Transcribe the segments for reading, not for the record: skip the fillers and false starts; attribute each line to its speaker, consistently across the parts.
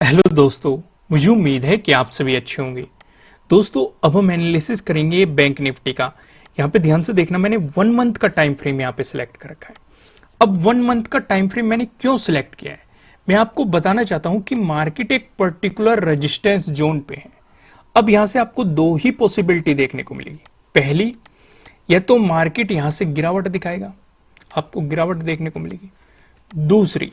Speaker 1: Hello दोस्तों। मुझे उम्मीद है कि आप सभी अच्छे होंगे। दोस्तों, अब हम एनालिसिस करेंगे बैंक निफ्टी का। यहाँ पे ध्यान से देखना, मैंने 1 मंथ का टाइम फ्रेम यहाँ पे सिलेक्ट कर रखा है। अब 1 मंथ का टाइम फ्रेम मैंने क्यों सिलेक्ट किया है, मैं आपको बताना चाहता हूं कि मार्केट एक पर्टिकुलर रेजिस्टेंस जोन पे है। अब यहां से आपको दो ही पॉसिबिलिटी देखने को मिलेगी। पहली, या तो मार्केट यहां से गिरावट दिखाएगा, आपको गिरावट देखने को मिलेगी। दूसरी,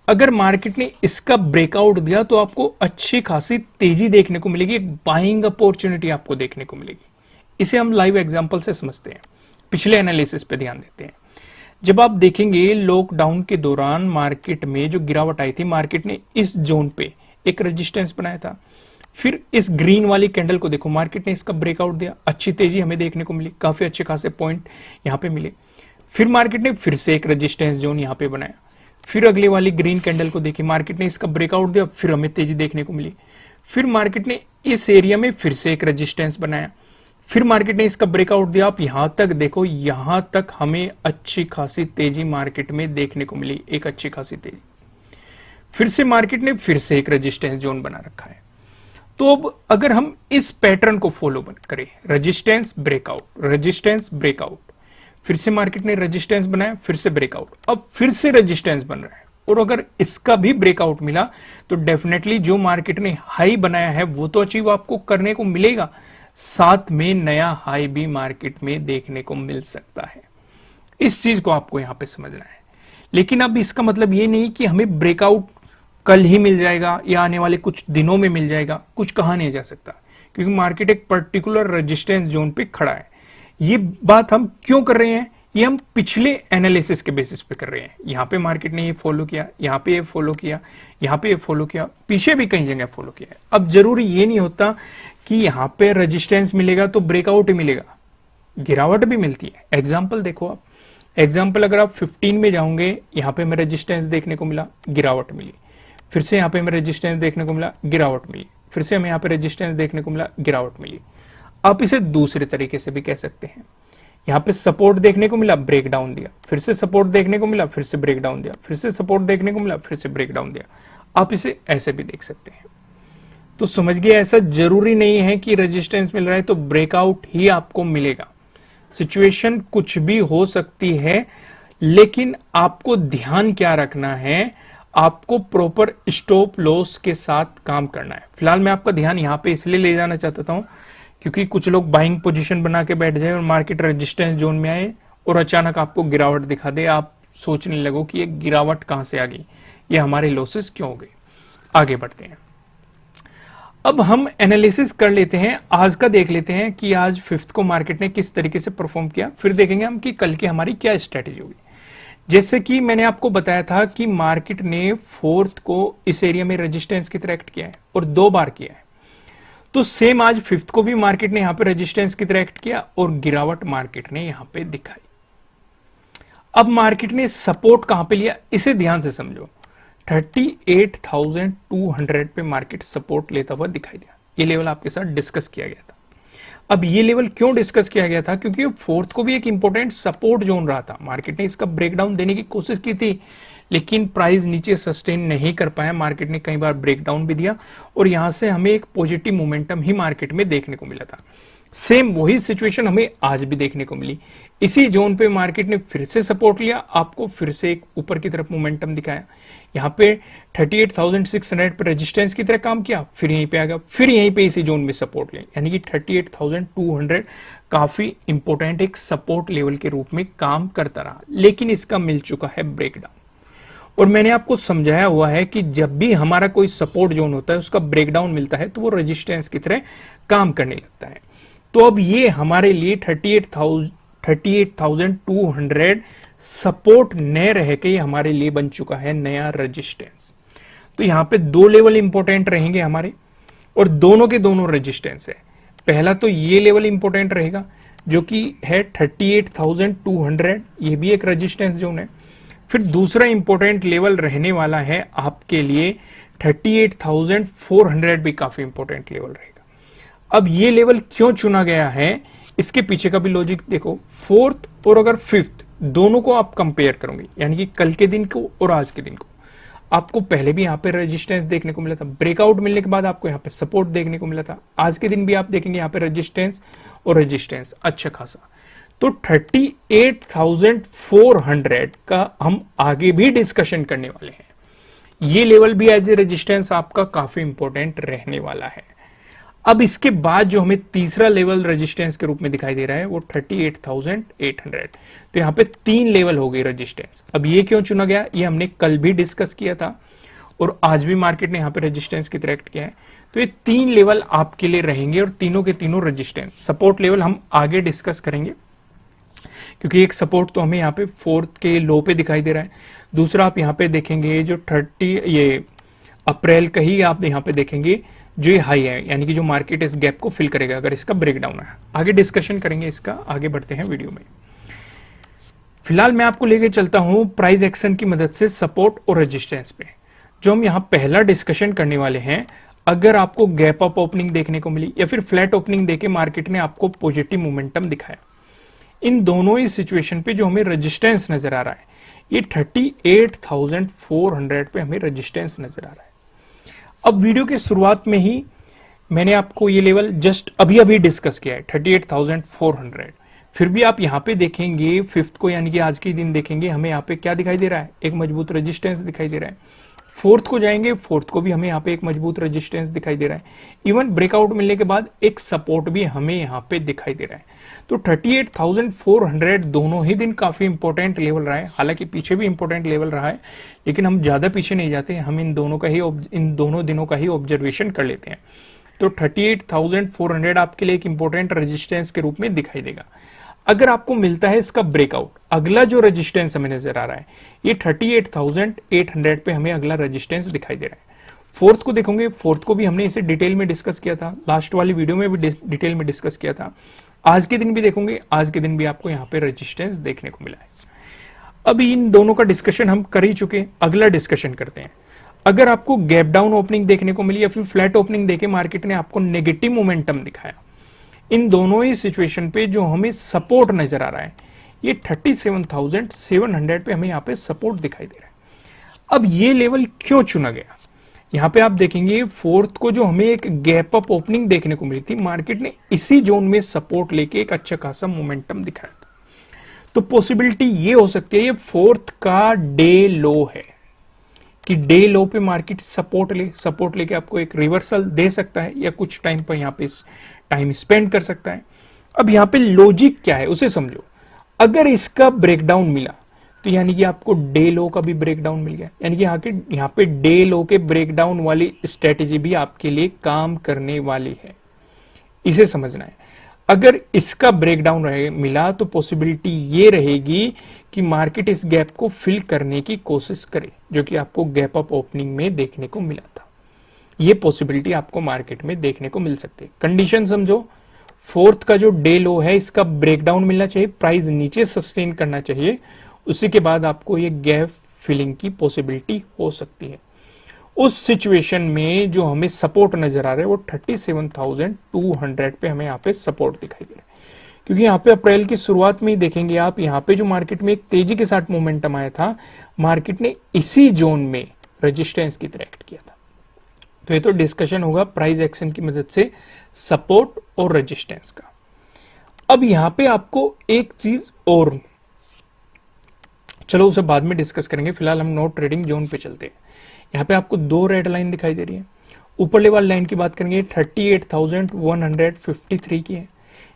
Speaker 1: अगर मार्केट ने इसका ब्रेकआउट दिया तो आपको अच्छी खासी तेजी देखने को मिलेगी, एक बाइंग अपॉर्चुनिटी आपको देखने को मिलेगी। इसे हम लाइव एग्जांपल से समझते हैं, पिछले एनालिसिस पे ध्यान देते हैं। जब आप देखेंगे लॉकडाउन के दौरान मार्केट में जो गिरावट आई थी, मार्केट ने इस जोन पे एक रेजिस्टेंस बनाया था। फिर इस ग्रीन वाली कैंडल को देखो, मार्केट ने इसका ब्रेकआउट दिया, अच्छी तेजी हमें देखने को मिली, काफी अच्छे खासे पॉइंट यहां पे मिले। फिर मार्केट ने फिर से एक रेजिस्टेंस जोन यहां पे बनाया। फिर अगले वाली ग्रीन कैंडल को देखिए, मार्केट ने इसका ब्रेकआउट दिया, फिर हमें तेजी देखने को मिली। फिर मार्केट ने इस एरिया में फिर से एक रेजिस्टेंस बनाया, फिर मार्केट ने इसका ब्रेकआउट दिया। आप यहां तक देखो, यहां तक हमें अच्छी खासी तेजी मार्केट में देखने को मिली, एक अच्छी खासी तेजी। फिर से मार्केट ने फिर से एक रेजिस्टेंस जोन बना रखा है। तो अब अगर हम इस पैटर्न को फॉलो करें, रेजिस्टेंस ब्रेकआउट, रेजिस्टेंस ब्रेकआउट, फिर से मार्केट ने रेजिस्टेंस बनाया, फिर से ब्रेकआउट, अब फिर से रेजिस्टेंस बन रहा है, और अगर इसका भी ब्रेकआउट मिला तो डेफिनेटली जो मार्केट ने हाई बनाया है वो तो अचीव आपको करने को मिलेगा, साथ में नया हाई भी मार्केट में देखने को मिल सकता है। इस चीज को आपको यहां पे समझना है। लेकिन अब इसका मतलब ये नहीं कि हमें ब्रेकआउट कल ही मिल जाएगा या आने वाले कुछ दिनों में मिल जाएगा, कुछ कहा नहीं जा सकता, क्योंकि मार्केट एक पर्टिकुलर रेजिस्टेंस जोन पे खड़ा है। ये बात हम क्यों कर रहे हैं, ये हम पिछले एनालिसिस के बेसिस पे कर रहे हैं। यहां पे मार्केट ने ये फॉलो किया, यहां पे ये फॉलो किया, यहां पे ये फॉलो किया, पीछे भी कई जगह फॉलो किया है। अब जरूरी ये नहीं होता कि यहां पे रेजिस्टेंस मिलेगा तो ब्रेकआउट ही मिलेगा, गिरावट भी मिलती है। एग्जाम्पल देखो आप, एग्जाम्पल अगर आप 15 में जाओगे, यहां पे हमें रेजिस्टेंस देखने को मिला, गिरावट मिली। फिर से यहां पे हमें रेजिस्टेंस देखने को मिला, गिरावट मिली। फिर से हमें यहां पे रेजिस्टेंस देखने को मिला, गिरावट मिली। आप इसे दूसरे तरीके से भी कह सकते हैं, यहां पे सपोर्ट देखने को मिला, ब्रेक डाउन दिया, फिर से सपोर्ट देखने को मिला, फिर से ब्रेक डाउन दिया, फिर से सपोर्ट देखने को मिला, फिर से ब्रेक डाउन दिया। आप इसे ऐसे भी देख सकते हैं। तो समझ गए, ऐसा जरूरी नहीं है कि रेजिस्टेंस मिल रहा है तो ब्रेकआउट ही आपको मिलेगा। सिचुएशन कुछ भी हो सकती है, लेकिन आपको ध्यान क्या रखना है, आपको प्रॉपर स्टॉप लॉस के साथ काम करना है। फिलहाल मैं आपका ध्यान यहां पे इसलिए ले जाना चाहता हूं क्योंकि कुछ लोग बाइंग पोजीशन बना के बैठ जाए और मार्केट रेजिस्टेंस जोन में आए और अचानक आपको गिरावट दिखा दे, आप सोचने लगो कि ये गिरावट कहां से आ गई, ये हमारे लॉसेस क्यों हो गए। आगे बढ़ते हैं। अब हम एनालिसिस कर लेते हैं, आज का देख लेते हैं कि आज 5th को मार्केट ने किस तरीके से परफॉर्म किया। फिर देखेंगे हम कि कल की हमारी क्या स्ट्रेटेजी होगी। जैसे कि मैंने आपको बताया था कि मार्केट ने 4th को इस एरिया में रेजिस्टेंस की तरह एक्ट किया है और 2 बार किया है। तो सेम आज 5th को भी मार्केट ने यहां पे रेजिस्टेंस की तरह एक्ट किया और गिरावट मार्केट ने यहां पे दिखाई। अब मार्केट ने सपोर्ट कहां पे लिया, इसे ध्यान से समझो। 38,200 पे मार्केट सपोर्ट लेता हुआ दिखाई दिया। ये लेवल आपके साथ डिस्कस किया गया था। अब ये लेवल क्यों डिस्कस किया गया था, क्योंकि 4th को भी एक इंपॉर्टेंट सपोर्ट जोन रहा था। मार्केट ने इसका ब्रेकडाउन देने की कोशिश की थी, लेकिन प्राइस नीचे सस्टेन नहीं कर पाया। मार्केट ने कई बार ब्रेकडाउन भी दिया और यहां से हमें एक पॉजिटिव मोमेंटम ही मार्केट में देखने को मिला था। सेम वही सिचुएशन हमें आज भी देखने को मिली। इसी जोन पे मार्केट ने फिर से सपोर्ट लिया, आपको फिर से एक ऊपर की तरफ मोमेंटम दिखाया। यहाँ पे 38,600 पे रेजिस्टेंस की तरह काम किया, फिर यहीं पे आ गया, फिर यहीं पे इसी जोन में सपोर्ट लिया, यानी कि 38,200 काफी इंपॉर्टेंट एक सपोर्ट लेवल के रूप में काम करता रहा। लेकिन इसका मिल चुका है ब्रेकडाउन, और मैंने आपको समझाया हुआ है कि जब भी हमारा कोई सपोर्ट जोन होता है उसका ब्रेकडाउन मिलता है तो वो रेजिस्टेंस की तरह काम करने लगता है। तो अब ये हमारे लिए 38,200 सपोर्ट न रह के हमारे लिए बन चुका है नया रेजिस्टेंस। तो यहां पे 2 लेवल इंपॉर्टेंट रहेंगे हमारे, और दोनों के दोनों रेजिस्टेंस है। पहला तो ये लेवल इंपॉर्टेंट रहेगा जो कि है 38,200, ये भी एक रेजिस्टेंस जोन है। फिर दूसरा इंपॉर्टेंट लेवल रहने वाला है आपके लिए 38,400, भी काफी इंपॉर्टेंट लेवल रहेगा। अब ये लेवल क्यों चुना गया है, इसके पीछे का भी लॉजिक देखो। 4th और अगर 5th दोनों को आप कंपेयर करोगे, यानी कि कल के दिन को और आज के दिन को, आपको पहले भी यहाँ पे रेजिस्टेंस देखने को मिला था, ब्रेकआउट मिलने के बाद आपको यहाँ पे सपोर्ट देखने को मिला था। आज के दिन भी आप देखेंगे यहाँ पे रेजिस्टेंस और रेजिस्टेंस अच्छा खासा। तो 38,400 का हम आगे भी डिस्कशन करने वाले हैं। ये लेवल भी एज ए रेजिस्टेंस आपका काफी इंपॉर्टेंट रहने वाला है। अब इसके बाद जो हमें तीसरा लेवल रेजिस्टेंस के रूप में दिखाई दे रहा है वो 38,800। तो यहाँ पे 3 लेवल हो गई रेजिस्टेंस। अब ये क्यों चुना गया, ये हमने कल भी डिस्कस किया था और आज भी मार्केट ने यहाँ पे रेजिस्टेंस की तरह एक्ट किया है। तो ये 3 लेवल आपके लिए रहेंगे और तीनों के तीनों रेजिस्टेंस। सपोर्ट लेवल हम आगे डिस्कस करेंगे, क्योंकि एक सपोर्ट तो हमें यहाँ पे 4th के लो पे दिखाई दे रहा है। दूसरा आप यहाँ पे देखेंगे जो 30 ये अप्रैल का ही आप यहाँ पे देखेंगे जो ये हाई है, यानी कि जो मार्केट इस गैप को फिल करेगा अगर इसका ब्रेकडाउन है। आगे डिस्कशन करेंगे इसका, आगे बढ़ते हैं वीडियो में। फिलहाल मैं आपको लेके चलता हूं प्राइस एक्शन की मदद से सपोर्ट और रेजिस्टेंस पे। जो हम यहाँ पहला डिस्कशन करने वाले हैं, अगर आपको गैप अप ओपनिंग देखने को मिली या फिर फ्लैट ओपनिंग देके मार्केट ने आपको पॉजिटिव मोमेंटम दिखाया, इन दोनों ही सिचुएशन पे जो हमें रेजिस्टेंस नजर आ रहा है ये 38,400 पे हमें रेजिस्टेंस नजर आ रहा है। अब वीडियो की शुरुआत में ही मैंने आपको ये लेवल जस्ट अभी अभी डिस्कस किया है 38,400। फिर भी आप यहाँ पे देखेंगे 5th को, यानी कि आज के दिन देखेंगे, हमें यहाँ पे क्या दिखाई दे रहा है, एक मजबूत रेजिस्टेंस दिखाई दे रहा है। 4th को जाएंगे, 4th को भी हमें यहाँ पे एक मजबूत रेजिस्टेंस दिखाई दे रहा है। इवन ब्रेकआउट मिलने के बाद एक सपोर्ट भी हमें यहाँ पे दिखाई दे रहा है। तो 38,400 दोनों ही दिन काफी इंपॉर्टेंट लेवल रहा है। हालांकि पीछे भी इंपॉर्टेंट लेवल रहा है, लेकिन हम ज्यादा पीछे नहीं जाते, हम इन दोनों दिनों का ही ऑब्जर्वेशन कर लेते हैं। तो 38,400 आपके लिए एक इंपॉर्टेंट रेजिस्टेंस के रूप में दिखाई देगा। अगर आपको मिलता है इसका ब्रेकआउट, अगला जो रेजिस्टेंस हमें नजर आ रहा है ये 38,800 पे हमें अगला रेजिस्टेंस दिखाई दे रहा है। 4th को देखोगे, 4th को भी हमने इसे डिटेल में डिस्कस किया था, लास्ट वाली वीडियो में भी डिटेल में डिस्कस किया था। आज के दिन भी देखोगे, आज के दिन भी आपको यहाँ पे रेजिस्टेंस देखने को मिला है। अभी इन दोनों का डिस्कशन हम कर ही चुके, अगला डिस्कशन करते हैं। अगर आपको गैप डाउन ओपनिंग देखने को मिली या फिर फ्लैट ओपनिंग देके मार्केट ने आपको नेगेटिव मोमेंटम दिखाया, इन दोनों ही सिचुएशन पे जो हमें सपोर्ट नजर आ रहा है ये 37,700 पे हमें यहाँ पे सपोर्ट दिखाई दे रहा है। अब ये लेवल क्यों चुना गया, यहाँ पे आप देखेंगे 4th को जो हमें एक गैप अप ओपनिंग देखने को मिली थी, मार्केट ने इसी जोन में सपोर्ट लेके एक अच्छा खासा मोमेंटम दिखाया था। तो पॉसिबिलिटी ये हो सकती है ये 4th का डे लो है कि डे लो पे मार्केट सपोर्ट लेके आपको एक रिवर्सल दे सकता है या कुछ टाइम पर यहाँ पे टाइम स्पेंड कर सकता है। अब यहाँ पे लॉजिक क्या है उसे समझो। अगर इसका ब्रेकडाउन मिला तो यानी कि आपको डे लो का भी ब्रेकडाउन मिल गया, यानी कि यहाँ पे डे लो के ब्रेकडाउन वाली स्ट्रेटेजी भी आपके लिए काम करने वाली है, इसे समझना है। अगर इसका ब्रेकडाउन मिला तो पॉसिबिलिटी ये रहेगी कि मार्केट इस गैप को फिल करने की कोशिश करे, जो कि आपको गैप अप ओपनिंग में देखने को मिला था। ये पॉसिबिलिटी आपको मार्केट में देखने को मिल सकती है। कंडीशन समझो, 4th का जो डे लो है इसका ब्रेकडाउन मिलना चाहिए, प्राइस नीचे सस्टेन करना चाहिए, उसी के बाद आपको ये गैप फिलिंग की पॉसिबिलिटी हो सकती है। उस सिचुएशन में जो हमें सपोर्ट नजर आ रहा है वो 37,200 पे हमें यहाँ पे सपोर्ट दिखाई दे रहा है। क्योंकि यहाँ पे अप्रैल की शुरुआत में ही देखेंगे आप, यहाँ पे जो मार्केट में एक तेजी के साथ मोमेंटम आया था, मार्केट ने इसी जोन में रेजिस्टेंस की तरह एक्ट किया था। तो ये तो डिस्कशन होगा प्राइस एक्शन की मदद से सपोर्ट और रेजिस्टेंस का। अब यहाँ पे आपको एक चीज और, चलो उसे बाद में डिस्कस करेंगे, फिलहाल हम नो ट्रेडिंग जोन पे चलते हैं। यहाँ पे आपको 2 रेड लाइन दिखाई दे रही है। ऊपरले वाली लाइन की बात करेंगे 38,153 की है,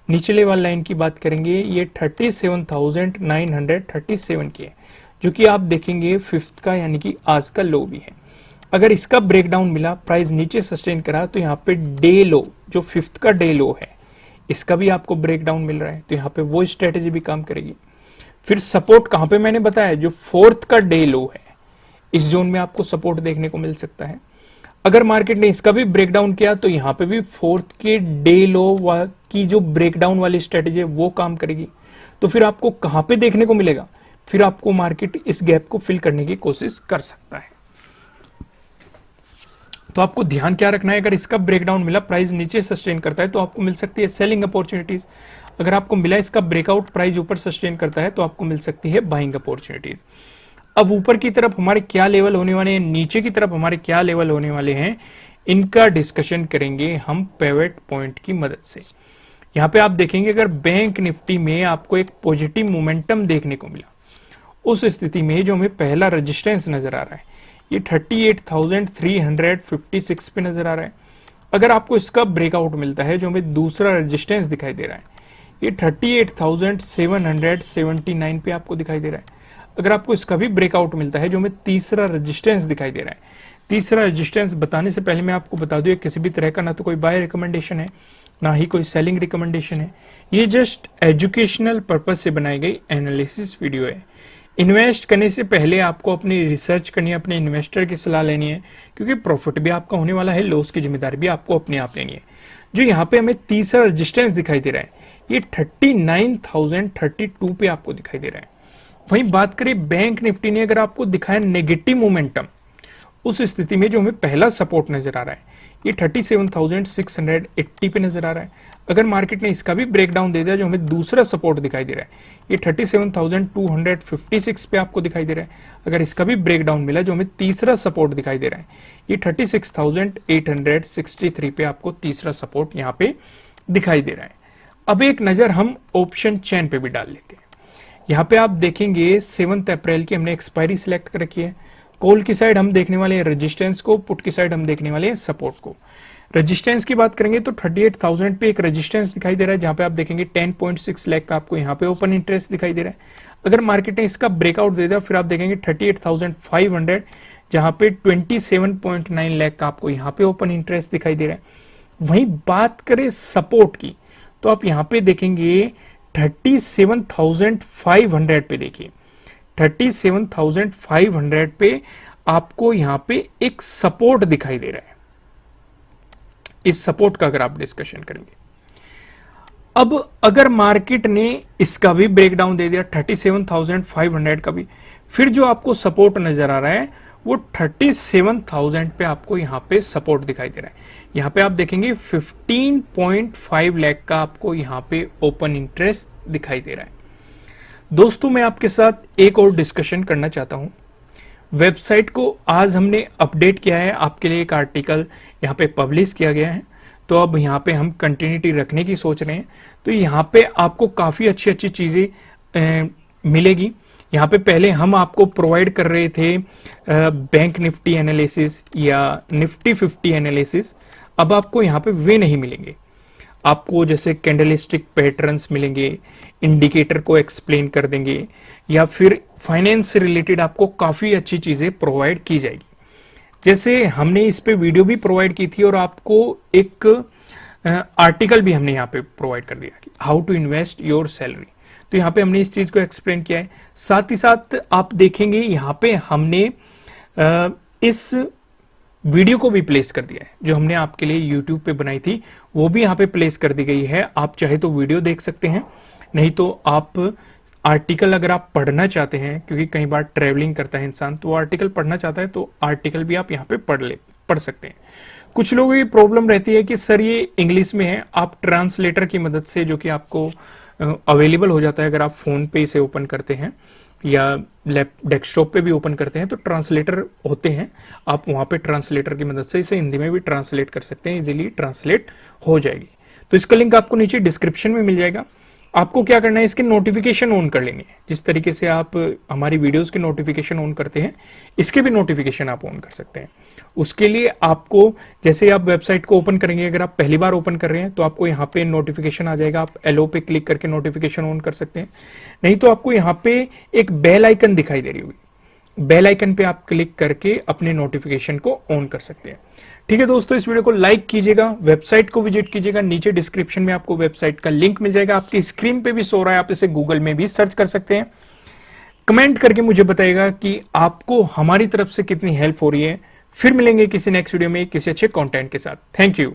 Speaker 1: निचले वाली लाइन की बात करेंगे ये 37,937 की है, जो कि आप देखेंगे 5th का यानी कि आज का लो भी है। अगर इसका ब्रेकडाउन मिला, प्राइस नीचे सस्टेन करा, तो यहाँ पे डे लो जो 5th का डे लो है इसका भी आपको ब्रेकडाउन मिल रहा है, तो यहाँ पे वो स्ट्रेटेजी भी काम करेगी। फिर सपोर्ट कहां पे मैंने बताया, जो 4th का डे लो है इस जोन में आपको सपोर्ट देखने को मिल सकता है। अगर मार्केट ने इसका भी ब्रेकडाउन किया तो यहाँ पे भी 4th के डे लो की जो ब्रेकडाउन वाली स्ट्रेटेजी है वो काम करेगी। तो फिर आपको कहां पे देखने को मिलेगा, फिर आपको मार्केट इस गैप को फिल करने की कोशिश कर सकता है। तो आपको ध्यान क्या रखना है, अगर इसका ब्रेकडाउन मिला, प्राइस नीचे सस्टेन करता है तो आपको मिल सकती है सेलिंग अपॉर्चुनिटीज। अगर आपको मिला इसका ब्रेकआउट, प्राइस ऊपर सस्टेन करता है तो आपको मिल सकती है बाइंग अपॉर्चुनिटीज। अब ऊपर की तरफ हमारे क्या लेवल होने वाले हैं, नीचे की तरफ हमारे क्या लेवल होने वाले हैं, इनका डिस्कशन करेंगे हम पिवट पॉइंट की मदद से। यहाँ पे आप देखेंगे अगर बैंक निफ्टी में आपको एक पॉजिटिव मोमेंटम देखने को मिला, उस स्थिति में जो हमें पहला रेजिस्टेंस नजर आ रहा है ये 38,356 पे नजर आ रहा है। अगर आपको इसका ब्रेकआउट मिलता है, जो हमें दूसरा रेजिस्टेंस दिखाई दे रहा है ये 38,779 पे आपको दिखाई दे रहा है। अगर आपको इसका भी ब्रेकआउट मिलता है, जो हमें तीसरा रेजिस्टेंस दिखाई दे रहा है, तीसरा रेजिस्टेंस बताने से पहले मैं आपको बता दूं, किसी भी तरह का ना तो कोई बाय रिकमेंडेशन है ना ही कोई सेलिंग रिकमेंडेशन है, ये जस्ट एजुकेशनल पर्पज से बनाई गई एनालिसिस वीडियो है। इन्वेस्ट करने से पहले आपको अपनी रिसर्च करनी है, अपने इन्वेस्टर की सलाह लेनी है, क्योंकि प्रॉफिट भी आपका होने वाला है, लॉस की जिम्मेदारी भी आपको अपने आप लेनी है। जो यहाँ पे हमें तीसरा रेजिस्टेंस दिखाई दे रहा है ये 39,032 पे आपको दिखाई दे रहा है। वहीं बात करें बैंक निफ्टी ने अगर आपको दिखाया नेगेटिव मोमेंटम, उस स्थिति में जो हमें पहला सपोर्ट नजर आ रहा है ये 37,680 पे नजर आ रहा है। अगर मार्केट ने इसका भी ब्रेकडाउन दे दिया, जो हमें दूसरा सपोर्ट दिखाई दे रहा है ये 37,256 पे आपको दिखाई दे रहा है। अगर इसका भी ब्रेकडाउन मिला, जो हमें तीसरा सपोर्ट दिखाई दे रहा है ये 36,863 पे आपको तीसरा सपोर्ट यहाँ पे दिखाई दे रहा है। अब एक नजर हम ऑप्शन चेन पे भी डाल लेते हैं। यहाँ पे आप देखेंगे 7 अप्रैल की हमने एक्सपायरी सिलेक्ट कर रखी है। कॉल की साइड हम देखने वाले हैं रेजिस्टेंस को, पुट की साइड हम देखने वाले हैं सपोर्ट को। रेजिस्टेंस की बात करेंगे तो 38,000 पे एक रेजिस्टेंस दिखाई दे रहा है, जहां पे आप देखेंगे 10.6 लाख का आपको यहाँ पे ओपन इंटरेस्ट दिखाई दे रहा है। अगर मार्केट ने इसका ब्रेकआउट दे दिया, फिर आप देखेंगे 38,500, जहां पे 27.9 लाख का आपको यहाँ पे ओपन इंटरेस्ट दिखाई दे रहा है। वहीं बात करें सपोर्ट की, तो आप यहाँ पे देखेंगे 37,500 पे, देखिए 37,500 पे आपको यहाँ पे एक सपोर्ट दिखाई दे रहा है। इस सपोर्ट का अगर आप डिस्कशन करेंगे, अब अगर मार्केट ने इसका भी ब्रेकडाउन दे दिया 37,500 का भी, फिर जो आपको सपोर्ट नजर आ रहा है वो 37,000 पे आपको यहाँ पे सपोर्ट दिखाई दे रहा है। यहाँ पे आप देखेंगे 15.5 लाख का आपको यहाँ पे ओपन इंटरेस्ट दिखाई दे रहा है। दोस्तों मैं आपके साथ एक और डिस्कशन करना चाहता हूं। वेबसाइट को आज हमने अपडेट किया है, आपके लिए एक आर्टिकल यहाँ पे पब्लिश किया गया है, तो अब यहाँ पे हम कंटिन्यूटी रखने की सोच रहे हैं। तो यहाँ पे आपको काफी अच्छी अच्छी चीजें मिलेगी। यहाँ पे पहले हम आपको प्रोवाइड कर रहे थे बैंक निफ्टी एनालिसिस या निफ्टी 50 एनालिसिस, अब आपको यहाँ पे वे नहीं मिलेंगे। आपको जैसे कैंडलस्टिक पैटर्न्स मिलेंगे, इंडिकेटर को एक्सप्लेन कर देंगे, या फिर फाइनेंस से रिलेटेड आपको काफी अच्छी चीजें प्रोवाइड की जाएगी। जैसे हमने इस पे वीडियो भी प्रोवाइड की थी और आपको एक आर्टिकल भी हमने यहाँ पे प्रोवाइड कर दिया कि how to invest your salary, तो यहाँ पे हमने इस चीज को एक्सप्लेन किया है। साथ ही साथ आप देखेंगे यहाँ पे हमने इस वीडियो को भी प्लेस कर दिया है, जो हमने आपके लिए YouTube पे बनाई थी वो भी यहाँ पे प्लेस कर दी गई है। आप चाहे तो वीडियो देख सकते हैं, नहीं तो आप आर्टिकल अगर आप पढ़ना चाहते हैं, क्योंकि कई बार ट्रेवलिंग करता है इंसान, तो आर्टिकल पढ़ना चाहता है तो आर्टिकल भी आप यहाँ पे पढ़ सकते हैं। कुछ लोगों की प्रॉब्लम रहती है कि सर ये इंग्लिश में है, आप ट्रांसलेटर की मदद से, जो कि आपको अवेलेबल हो जाता है अगर आप फोन पे इसे ओपन करते हैं या डेस्कटॉप पे भी ओपन करते हैं, तो ट्रांसलेटर होते हैं, आप वहां पे ट्रांसलेटर की मदद से इसे हिंदी में भी ट्रांसलेट कर सकते हैं, इजीली ट्रांसलेट हो जाएगी। तो इसका लिंक आपको नीचे डिस्क्रिप्शन में मिल जाएगा। आपको क्या करना है, इसके नोटिफिकेशन ऑन कर लेंगे। जिस तरीके से आप हमारी वीडियोस के नोटिफिकेशन ऑन करते हैं, इसके भी नोटिफिकेशन आप ऑन कर सकते हैं। उसके लिए आपको, जैसे आप वेबसाइट को ओपन करेंगे, अगर आप पहली बार ओपन कर रहे हैं तो आपको यहाँ पे नोटिफिकेशन आ जाएगा, आप एलो पे क्लिक करके नोटिफिकेशन ऑन कर सकते हैं। नहीं तो आपको यहाँ पे एक बेल आइकन दिखाई दे रही होगी, बेल आइकन पे आप क्लिक करके अपने नोटिफिकेशन को ऑन कर सकते हैं। ठीक है दोस्तों, इस वीडियो को लाइक कीजिएगा, वेबसाइट को विजिट कीजिएगा, नीचे डिस्क्रिप्शन में आपको वेबसाइट का लिंक मिल जाएगा, आपकी स्क्रीन पे भी शो रहा है, आप इसे गूगल में भी सर्च कर सकते हैं। कमेंट करके मुझे बताइएगा कि आपको हमारी तरफ से कितनी हेल्प हो रही है। फिर मिलेंगे किसी नेक्स्ट वीडियो में किसी अच्छे कंटेंट के साथ। Thank you.